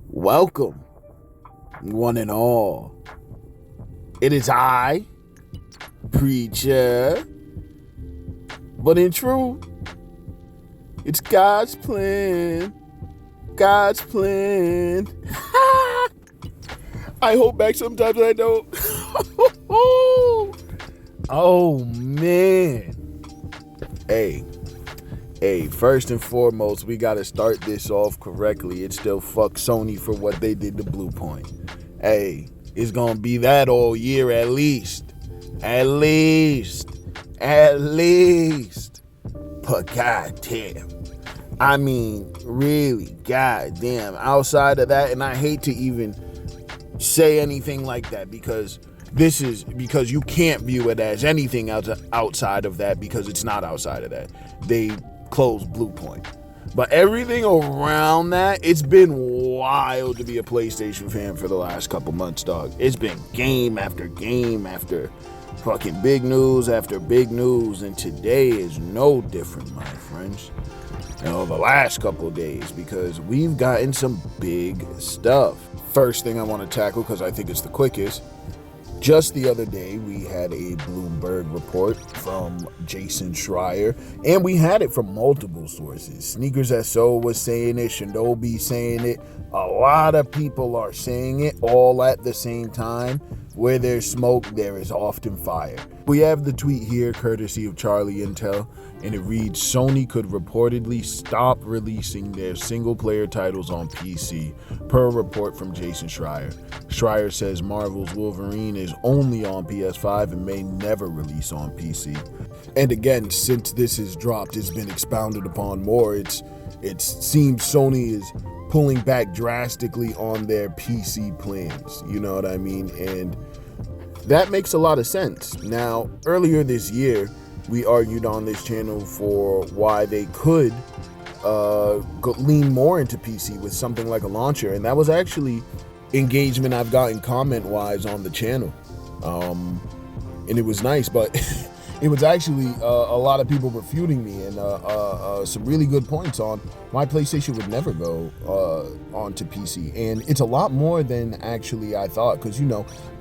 Welcome, one and all. It is I, Preacher, but in truth, it's God's plan. God's plan. I hold back sometimes, I don't. Oh, man. Hey, first and foremost, we got to start this off correctly. It's still fuck Sony for what they did to Blue Point. Hey, it's going to be that all year at least. At least. But goddamn. I mean, really, goddamn. Outside of that, and I hate to even say anything like that because you can't view it as anything outside of that because it's not outside of that. They closed Blue Point. But everything around that, it's been wild to be a PlayStation fan for the last couple months, dog. It's been game after game after fucking big news after big news, and today is no different, my friends. The last couple of days, because we've gotten some big stuff. First thing I want to tackle, because I think it's the quickest, just the other day, we had a Bloomberg report from Jason Schreier, and we had it from multiple sources. Sneakers SO was saying it, Shinobi saying it. A lot of people are saying it all at the same time. Where there's smoke, there is often fire. We have the tweet here, courtesy of Charlie Intel, and it reads, Sony could reportedly stop releasing their single-player titles on PC, per a report from Jason Schreier. Schreier says Marvel's Wolverine is only on PS5 and may never release on PC. And again, since this is dropped, it's been expounded upon more. It seems Sony is pulling back drastically on their PC plans, you know what I mean? And that makes a lot of sense. Now, earlier this year, we argued on this channel for why they could lean more into PC with something like a launcher, and that was actually engagement I've gotten comment-wise on the channel. And it was nice, but it was actually a lot of people refuting me and some really good points on why PlayStation would never go onto PC. And it's a lot more than actually I thought, because,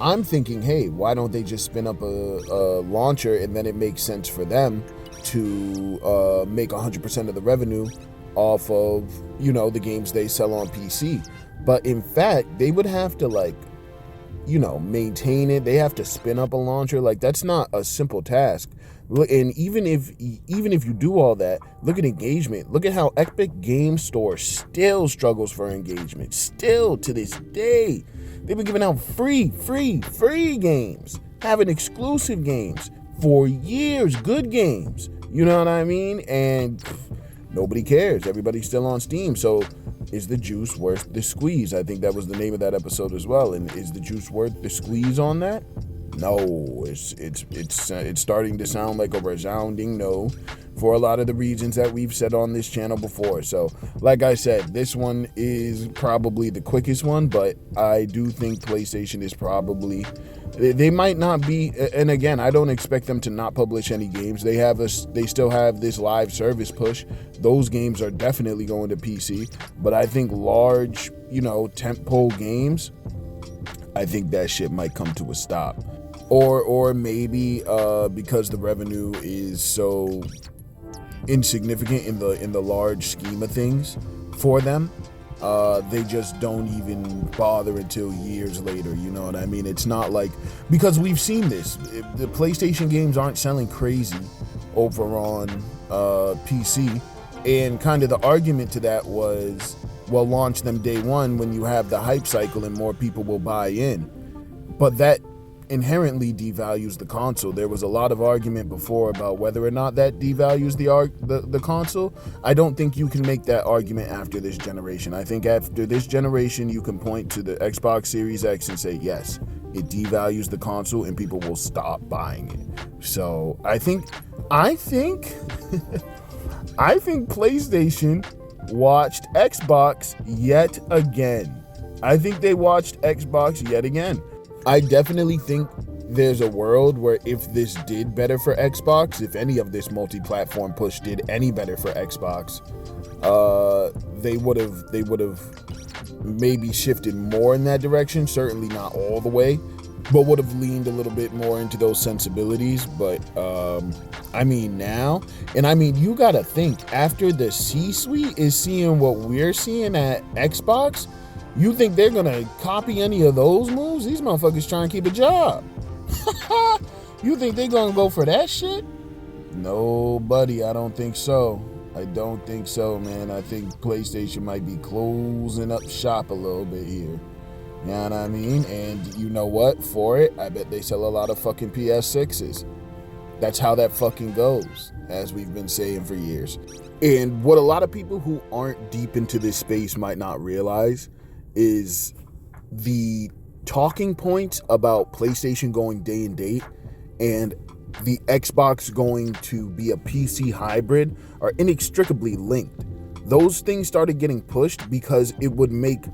I'm thinking, hey, why don't they just spin up a launcher, and then it makes sense for them to make 100% of the revenue off of, the games they sell on PC. But in fact, they would have to maintain it. They have to spin up a launcher. That's not a simple task. And even if you do all that, look at engagement. Look at how Epic Game Store still struggles for engagement. Still to this day, they've been giving out free games, having exclusive games for years, good games. You know what I mean? And nobody cares. Everybody's still on Steam. So is the juice worth the squeeze? I think that was the name of that episode as well. And is the juice worth the squeeze on that? No, it's starting to sound like a resounding no for a lot of the reasons that we've said on this channel before. So, like I said, this one is probably the quickest one, but I do think PlayStation is probably, they might not be, and again, I don't expect them to not publish any games. They still have this live service push. Those games are definitely going to PC, but I think large, tentpole games, I think that shit might come to a stop. Or maybe because the revenue is so insignificant in the large scheme of things for them, they just don't even bother until years later. You know what I mean? It's not like, because we've seen this. The PlayStation games aren't selling crazy over on PC, and kind of the argument to that was, well, launch them day one when you have the hype cycle and more people will buy in. But that inherently devalues the console. There was a lot of argument before about whether or not that devalues the console. I don't think you can make that argument after this generation. I think after this generation, you can point to the Xbox Series X and say, yes, it devalues the console and people will stop buying it. So I think PlayStation watched Xbox yet again. I think they watched Xbox yet again. I definitely think there's a world where if this did better for Xbox, if any of this multi-platform push did any better for Xbox, they would have maybe shifted more in that direction. Certainly not all the way, but would have leaned a little bit more into those sensibilities. But I mean, now, and I mean, you gotta think, after the C-suite is seeing what we're seeing at Xbox, you think they're gonna copy any of those moves? These motherfuckers trying to keep a job. You think they're gonna go for that shit? No, buddy, I don't think so. I don't think so, man. I think PlayStation might be closing up shop a little bit here. You know what I mean? And you know what? For it, I bet they sell a lot of fucking PS6s. That's how that fucking goes, as we've been saying for years. And what a lot of people who aren't deep into this space might not realize is the talking points about PlayStation going day and date and the Xbox going to be a PC hybrid are inextricably linked. Those things started getting pushed because it would make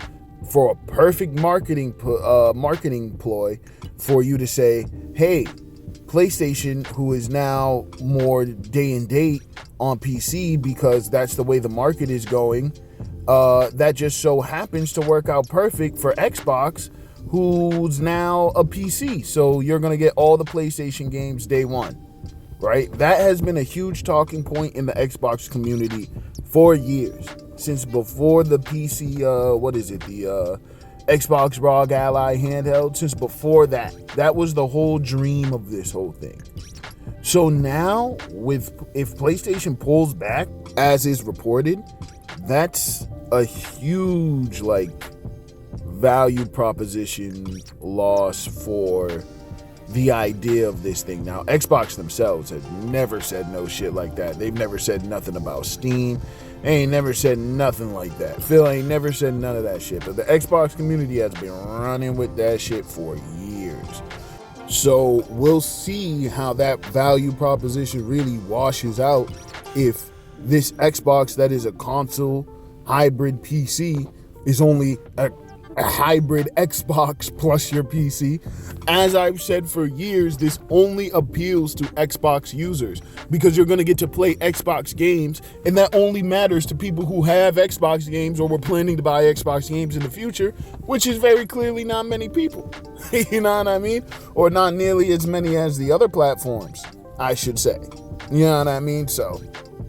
for a perfect marketing ploy for you to say, hey, PlayStation, who is now more day and date on PC because that's the way the market is going, that just so happens to work out perfect for Xbox, who's now a PC. So you're going to get all the PlayStation games day one, right? That has been a huge talking point in the Xbox community for years, since before the PC, the Xbox ROG Ally handheld. Since before that, that was the whole dream of this whole thing. So now, if PlayStation pulls back, as is reported, that's a huge, value proposition loss for the idea of this thing. Now, Xbox themselves have never said no shit like that. They've never said nothing about Steam. They ain't never said nothing like that. Phil ain't never said none of that shit. But the Xbox community has been running with that shit for years. So we'll see how that value proposition really washes out if this Xbox that is a console hybrid PC is only a hybrid Xbox plus your PC. As I've said for years, this only appeals to Xbox users because you're going to get to play Xbox games, and that only matters to people who have Xbox games or were planning to buy Xbox games in the future, which is very clearly not many people. You know what I mean? Or not nearly as many as the other platforms, I should say. You know what I mean? So,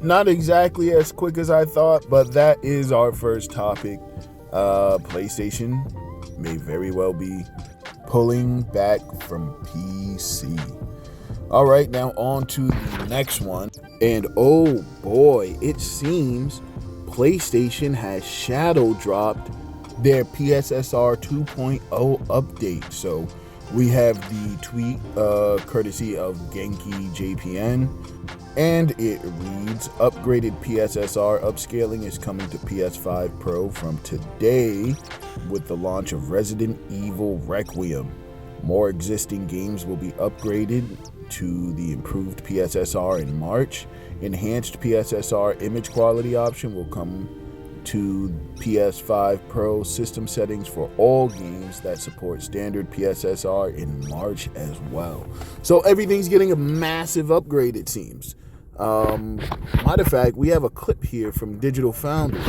not exactly as quick as I thought, but that is our first topic. PlayStation may very well be pulling back from PC. All right, now on to the next one. And oh boy, it seems PlayStation has shadow dropped their PSSR 2.0 update. So we have the tweet courtesy of Genki JPN. And it reads, upgraded PSSR upscaling is coming to PS5 Pro from today with the launch of Resident Evil Requiem. More existing games will be upgraded to the improved PSSR in March. Enhanced PSSR image quality option will come to PS5 Pro system settings for all games that support standard PSSR in March as well. So everything's getting a massive upgrade, it seems. Matter of fact, we have a clip here from Digital Foundry.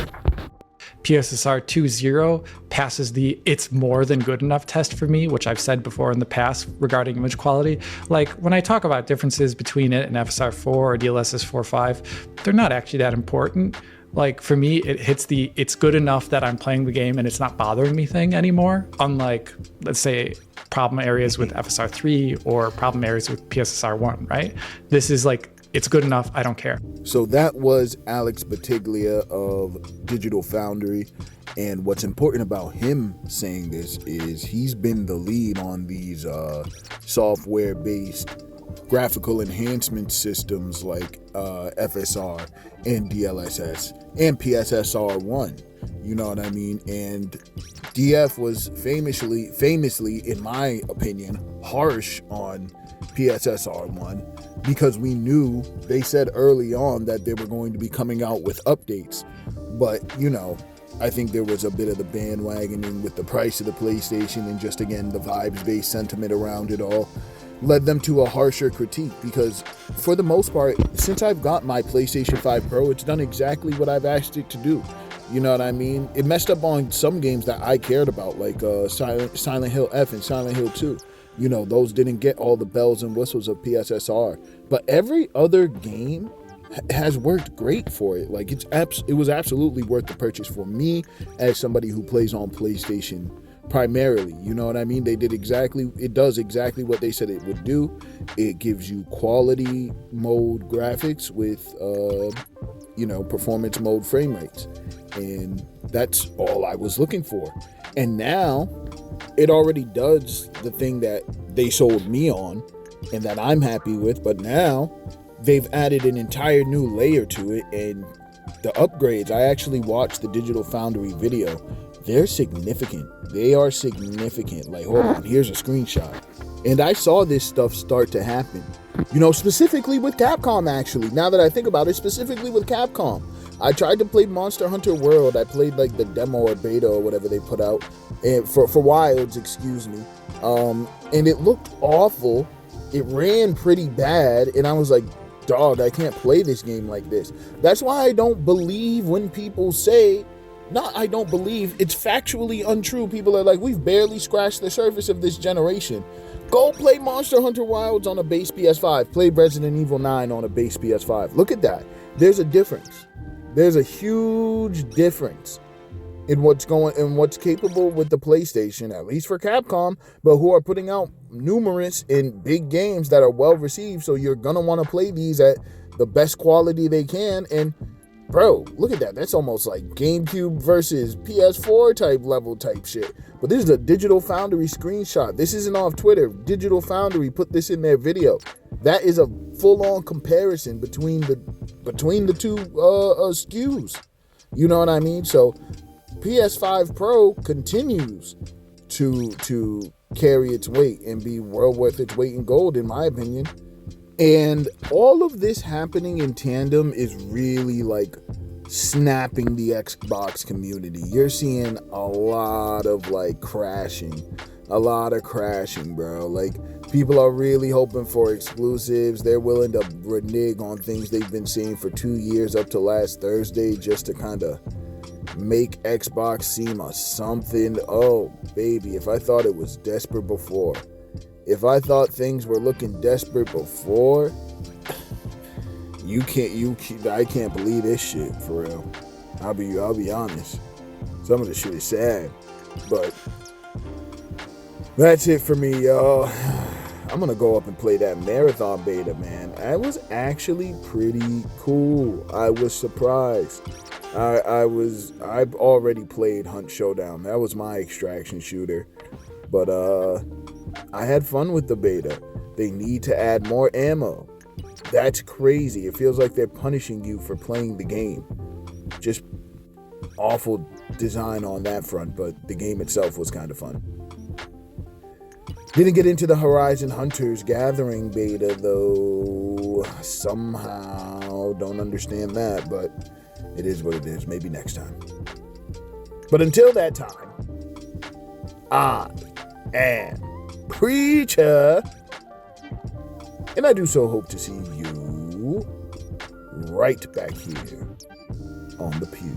PSSR 2.0 passes the it's more than good enough test for me, which I've said before in the past regarding image quality. Like when I talk about differences between it and FSR4 or DLSS 4.5, they're not actually that important. Like for me, it hits the it's good enough that I'm playing the game and it's not bothering me thing anymore. Unlike, let's say, problem areas with FSR3 or problem areas with PSSR1, right? This is like, it's good enough, I don't care. So that was Alex Batiglia of Digital Foundry. And what's important about him saying this is he's been the lead on these software-based graphical enhancement systems like FSR and DLSS and PSSR1. You know what I mean? And DF was famously, in my opinion, harsh on PSSR1 because we knew they said early on that they were going to be coming out with updates. But, you know, I think there was a bit of the bandwagoning with the price of the PlayStation and just, again, the vibes-based sentiment around it all. led them to a harsher critique, because for the most part, since I've got my PlayStation 5 Pro, it's done exactly what I've asked it to do. You know what I mean? It messed up on some games that I cared about, like Silent Hill F and Silent Hill 2. You know, those didn't get all the bells and whistles of PSSR. But every other game has worked great for it. Like, it was absolutely worth the purchase for me as somebody who plays on PlayStation primarily. You know what I mean? It does exactly what they said it would do. It gives you quality mode graphics with performance mode frame rates, and that's all I was looking for. And now it already does the thing that they sold me on and that I'm happy with, but now they've added an entire new layer to it, and the upgrades, I actually watched the Digital Foundry video. They're significant. They are significant. Like, hold on, here's a screenshot. And I saw this stuff start to happen. Specifically with Capcom, actually. Now that I think about it, specifically with Capcom. I tried to play Monster Hunter World. I played like the demo or beta or whatever they put out. And for Wilds, excuse me. And it looked awful. It ran pretty bad. And I was like, dog, I can't play this game like this. That's why I don't believe when people say, I don't believe, it's factually untrue. People are like, we've barely scratched the surface of this generation. Go play Monster Hunter Wilds on a base PS5. Play Resident Evil 9 on a base PS5. Look at that. There's a difference. There's a huge difference in what's capable with the PlayStation, at least for Capcom, but who are putting out numerous and big games that are well received. So you're going to want to play these at the best quality they can. And bro, look at that. That's almost like GameCube versus PS4 type shit. But this is a Digital Foundry screenshot. This isn't off Twitter. Digital Foundry put this in their video. That is a full-on comparison between the two SKUs. You know what I mean? So PS5 Pro continues to carry its weight and be well worth its weight in gold, in my opinion. And all of this happening in tandem is really like snapping the Xbox community. You're seeing a lot of crashing, bro. Like, people are really hoping for exclusives. They're willing to renege on things they've been seeing for 2 years up to last Thursday just to kind of make Xbox seem a something. Oh, baby, if I thought it was desperate before, if I thought things were looking desperate before, I can't believe this shit, for real. I'll be honest. Some of the shit is sad, but that's it for me, y'all. I'm gonna go up and play that marathon beta, man. That was actually pretty cool. I was surprised. I've already played Hunt Showdown. That was my extraction shooter, but I had fun with the beta. They need to add more ammo. That's crazy. It feels like they're punishing you for playing the game. Just awful design on that front, but the game itself was kind of fun. Didn't get into the Horizon Hunters Gathering beta, though. Somehow. Don't understand that, but it is what it is. Maybe next time. But until that time, I am Preacher, and I do so hope to see you right back here on the pew.